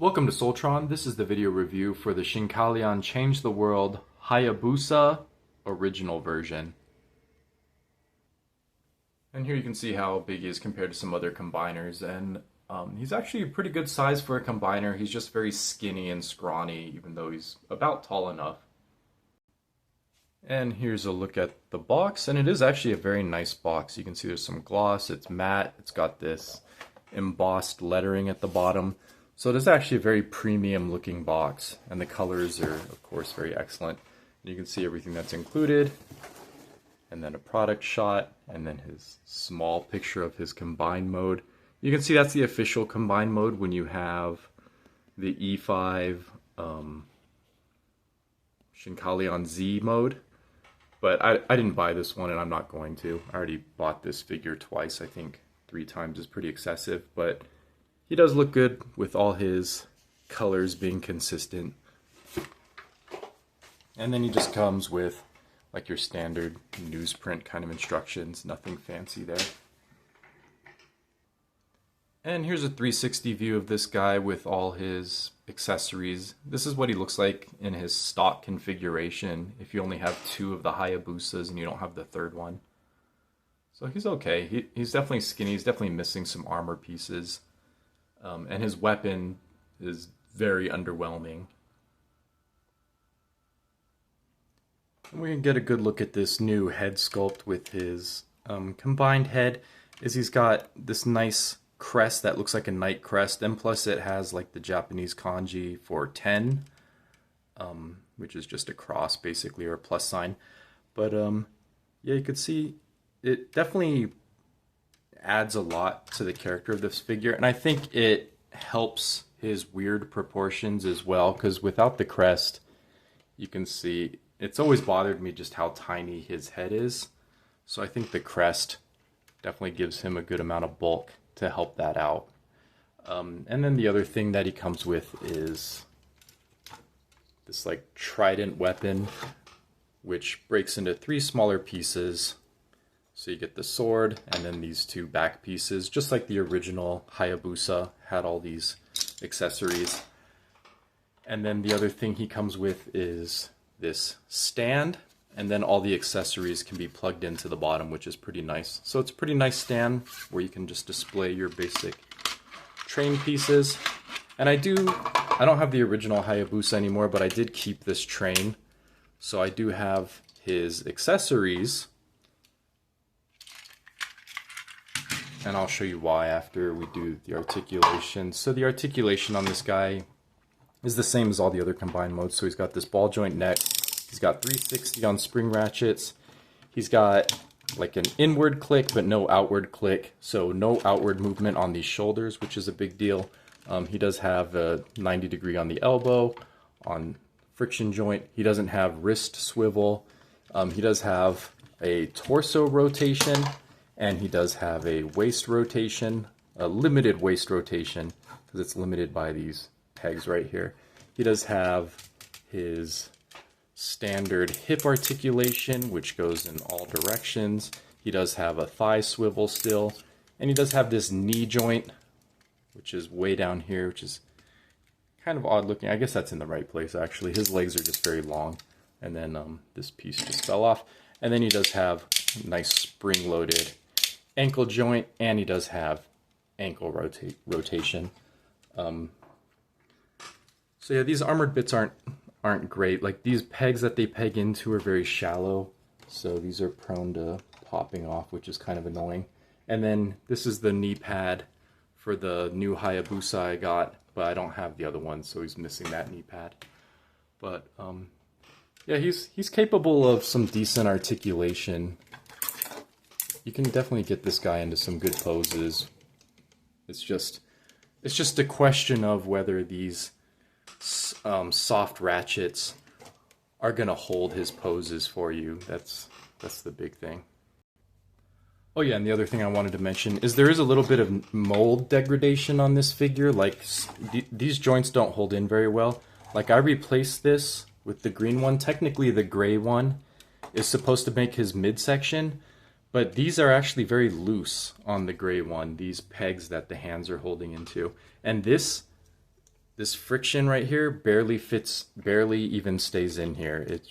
Welcome to Soltron. This is the video review for the Shinkalion Change the World Hayabusa original version. And here you can see how big he is compared to some other combiners, and he's actually a pretty good size for a combiner. He's just very skinny and scrawny, even though he's about tall enough. And here's a look at the box, and it is actually a very nice box. You can see there's some gloss, it's matte, it's got this embossed lettering at the bottom. So it is actually a very premium looking box, and the colors are of course very excellent. You can see everything that's included, and then a product shot, and then his small picture of his combine mode. You can see that's the official combine mode when you have the E5 Shinkalion Z mode. But I didn't buy this one, and I'm not going to. I already bought this figure twice. I think 3 times is pretty excessive, but he does look good with all his colors being consistent. And then he just comes with like your standard newsprint kind of instructions, nothing fancy there. And here's a 360 view of this guy with all his accessories. This is what he looks like in his stock configuration if you only have 2 of the Hayabusas and you don't have the 3rd one. So he's okay. He's definitely skinny. He's definitely missing some armor pieces. And his weapon is very underwhelming. And we can get a good look at this new head sculpt with his combined head. He's got this nice crest that looks like a knight crest, and plus it has like the Japanese kanji for 10, which is just a cross basically, or a plus sign. But yeah, you could see it definitely adds a lot to the character of this figure, and I think it helps his weird proportions as well, because without the crest, you can see it's always bothered me just how tiny his head is. So I think the crest definitely gives him a good amount of bulk to help that out. And then the other thing that he comes with is this like trident weapon, which breaks into 3 smaller pieces. So you get the sword and then these 2 back pieces, just like the original Hayabusa had all these accessories. And then the other thing he comes with is this stand, and then all the accessories can be plugged into the bottom, which is pretty nice. So it's a pretty nice stand where you can just display your basic train pieces. And I don't have the original Hayabusa anymore, but I did keep this train. So I do have his accessories, and I'll show you why after we do the articulation. So the articulation on this guy is the same as all the other combined modes. So he's got this ball joint neck, he's got 360 on spring ratchets, he's got like an inward click but no outward click, so no outward movement on these shoulders, which is a big deal. He does have a 90 degree on the elbow, on friction joint. He doesn't have wrist swivel. He does have a torso rotation, and he does have a waist rotation, a limited waist rotation, because it's limited by these pegs right here. He does have his standard hip articulation, which goes in all directions. He does have a thigh swivel still, and he does have this knee joint, which is way down here, which is kind of odd looking. I guess that's in the right place actually. His legs are just very long, and then this piece just fell off. And then he does have a nice spring-loaded ankle joint, and he does have ankle rotation. So yeah, these armored bits aren't great. Like these pegs that they peg into are very shallow, so these are prone to popping off, which is kind of annoying. And then this is the knee pad for the new Hayabusa I got, but I don't have the other one, so he's missing that knee pad. But yeah, he's capable of some decent articulation. You can definitely get this guy into some good poses. It's just a question of whether these soft ratchets are gonna hold his poses for you. That's the big thing. Oh yeah, and the other thing I wanted to mention is there is a little bit of mold degradation on this figure. Like these joints don't hold in very well. Like I replaced this with the green one. Technically the gray one is supposed to make his midsection, but these are actually very loose on the gray one, these pegs that the hands are holding into. And this this friction right here barely fits, barely even stays in here. It,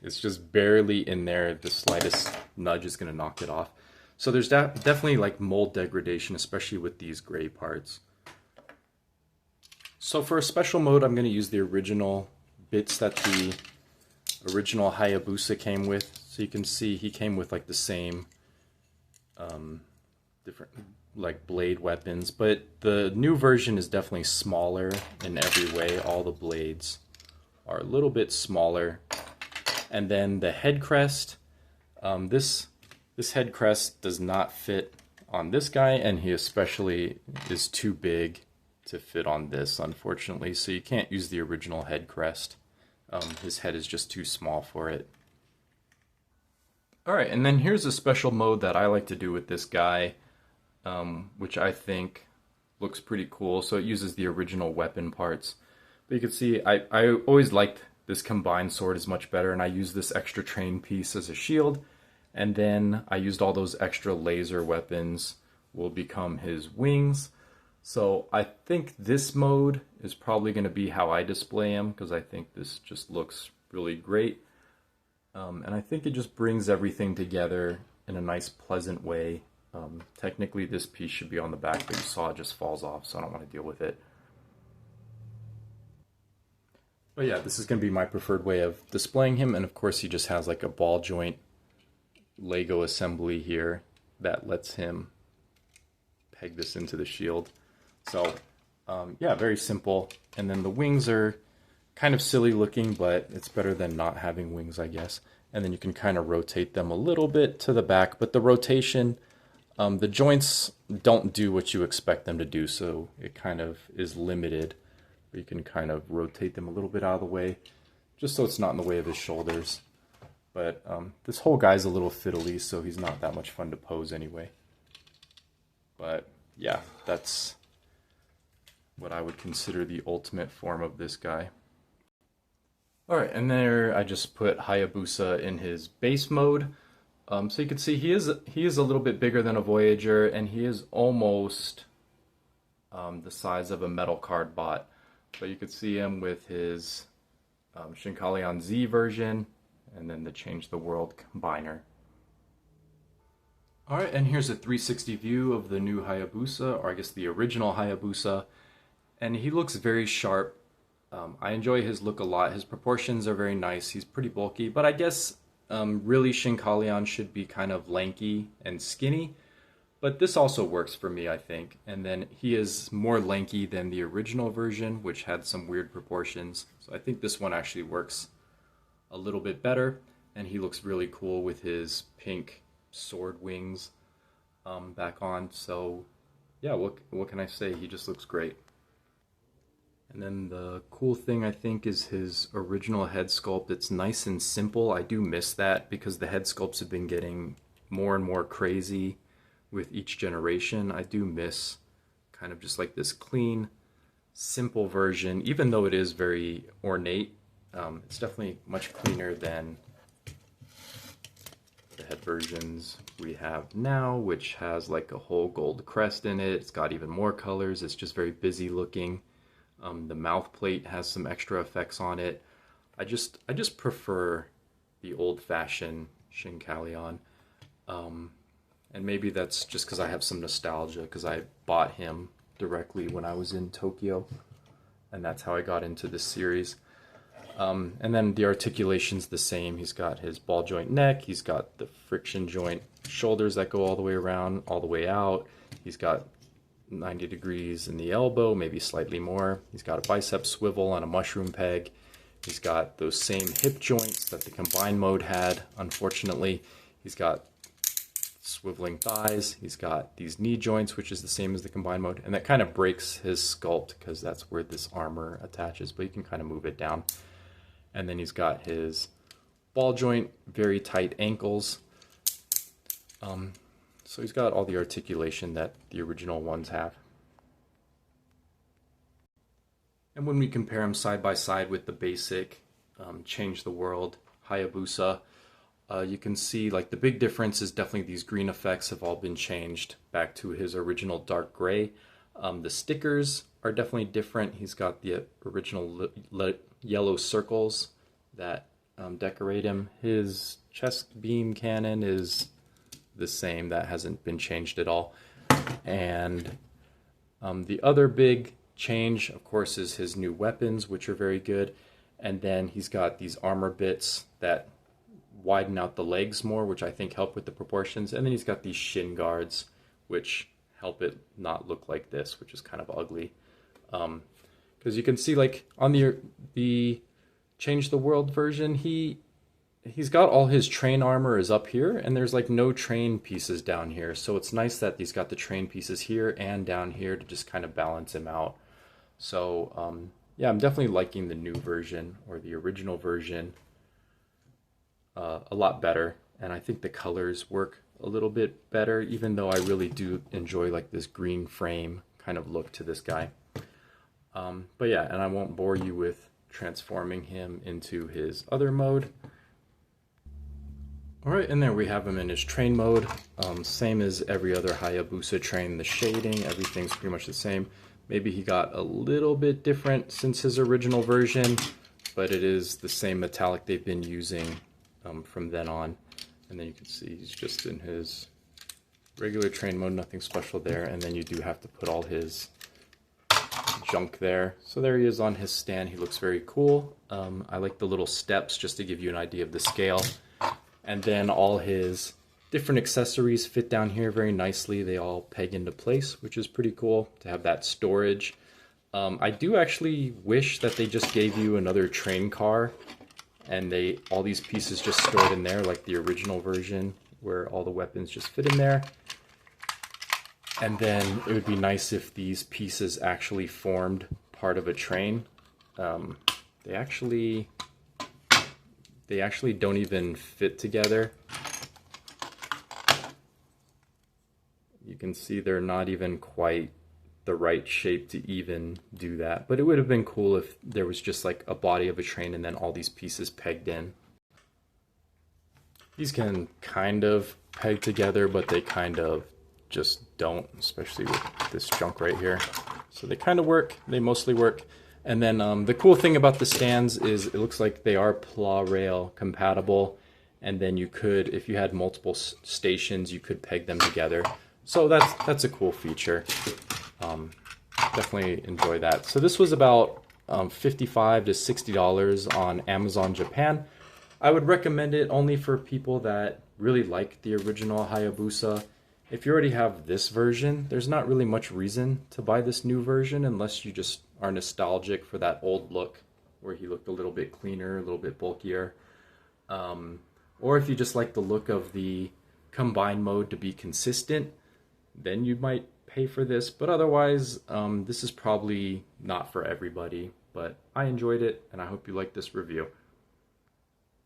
it's just barely in there. The slightest nudge is going to knock it off. So there's definitely like mold degradation, especially with these gray parts. So for a special mode, I'm going to use the original bits that the original Hayabusa came with. So you can see he came with like the same different like blade weapons, but the new version is definitely smaller in every way. All the blades are a little bit smaller. And then the head crest, this head crest does not fit on this guy, and he especially is too big to fit on this, unfortunately. So you can't use the original head crest. His head is just too small for it. Alright, and then here's a special mode that I like to do with this guy, which I think looks pretty cool. So it uses the original weapon parts. But you can see I always liked this combined sword is much better, and I use this extra train piece as a shield, and then I used all those extra laser weapons will become his wings. So I think this mode is probably going to be how I display him, because I think this just looks really great. And I think it just brings everything together in a nice, pleasant way. Technically this piece should be on the back, but you saw it just falls off, so I don't want to deal with it. But yeah, this is going to be my preferred way of displaying him, and of course he just has like a ball joint Lego assembly here that lets him peg this into the shield. So yeah, very simple. And then the wings are kind of silly looking, but it's better than not having wings, I guess. And then you can kind of rotate them a little bit to the back, but the rotation, the joints don't do what you expect them to do, so it kind of is limited. You can kind of rotate them a little bit out of the way, just so it's not in the way of his shoulders. But this whole guy's a little fiddly, so he's not that much fun to pose anyway. But yeah, that's what I would consider the ultimate form of this guy. Alright, and there I just put Hayabusa in his base mode. So you can see he is a little bit bigger than a Voyager, and he is almost the size of a metal card bot. But you could see him with his Shinkalion Z version, and then the Change the World combiner. Alright, and here's a 360 view of the new Hayabusa, or I guess the original Hayabusa. And he looks very sharp. I enjoy his look a lot. His proportions are very nice. He's pretty bulky, but I guess really Shinkalion should be kind of lanky and skinny. But this also works for me, I think. And then he is more lanky than the original version, which had some weird proportions. So I think this one actually works a little bit better. And he looks really cool with his pink sword wings back on. So yeah, what can I say? He just looks great. And then the cool thing, I think, is his original head sculpt. It's nice and simple. I do miss that because the head sculpts have been getting more and more crazy with each generation. I do miss kind of just like this clean, simple version, even though it is very ornate. It's definitely much cleaner than the head versions we have now, which has like a whole gold crest in it. It's got even more colors. It's just very busy looking. The mouth plate has some extra effects on it. I just prefer the old-fashioned Shinkalion. And maybe that's just because I have some nostalgia, because I bought him directly when I was in Tokyo, and that's how I got into this series. And then the articulation's the same. He's got his ball joint neck, he's got the friction joint shoulders that go all the way around, all the way out. He's got 90 degrees in the elbow, maybe slightly more. He's got a bicep swivel on a mushroom peg. He's got those same hip joints that the combined mode had, unfortunately. He's got swiveling thighs. He's got these knee joints, which is the same as the combined mode. And that kind of breaks his sculpt because that's where this armor attaches, but you can kind of move it down. And then he's got his ball joint, very tight ankles. So he's got all the articulation that the original ones have. And when we compare him side by side with the basic Change the World Hayabusa, you can see like the big difference is definitely these green effects have all been changed back to his original dark gray. The stickers are definitely different. He's got the original yellow circles that decorate him. His chest beam cannon is the same. That hasn't been changed at all. And the other big change, of course, is his new weapons, which are very good. And then he's got these armor bits that widen out the legs more, which I think help with the proportions. And then he's got these shin guards, which help it not look like this, which is kind of ugly. Because you can see, like, on the Change the World version, he's got all his train armor is up here, and there's like no train pieces down here. So it's nice that he's got the train pieces here and down here to just kind of balance him out. So yeah, I'm definitely liking the new version, or the original version, a lot better. And I think the colors work a little bit better, even though I really do enjoy like this green frame kind of look to this guy. But yeah, and I won't bore you with transforming him into his other mode. Alright, and there we have him in his train mode. Same as every other Hayabusa train, the shading, everything's pretty much the same. Maybe he got a little bit different since his original version, but it is the same metallic they've been using from then on. And then you can see he's just in his regular train mode, nothing special there. And then you do have to put all his junk there. So there he is on his stand. He looks very cool. I like the little steps just to give you an idea of the scale. And then all his different accessories fit down here very nicely. They all peg into place, which is pretty cool to have that storage. I do actually wish that they just gave you another train car and all these pieces just stored in there like the original version, where all the weapons just fit in there. And then it would be nice if these pieces actually formed part of a train. They actually don't even fit together. You can see they're not even quite the right shape to even do that. But it would have been cool if there was just like a body of a train and then all these pieces pegged in. These can kind of peg together, but they kind of just don't, especially with this junk right here. So they kind of work, they mostly work. And then the cool thing about the stands is it looks like they are PLA rail compatible. And then you could, if you had multiple stations, you could peg them together. So that's a cool feature. Definitely enjoy that. So this was about $55 to $60 on Amazon Japan. I would recommend it only for people that really like the original Hayabusa. If you already have this version, there's not really much reason to buy this new version unless you just are nostalgic for that old look where he looked a little bit cleaner, a little bit bulkier. Or if you just like the look of the combined mode to be consistent, then you might pay for this. But otherwise, this is probably not for everybody. But I enjoyed it, and I hope you like this review.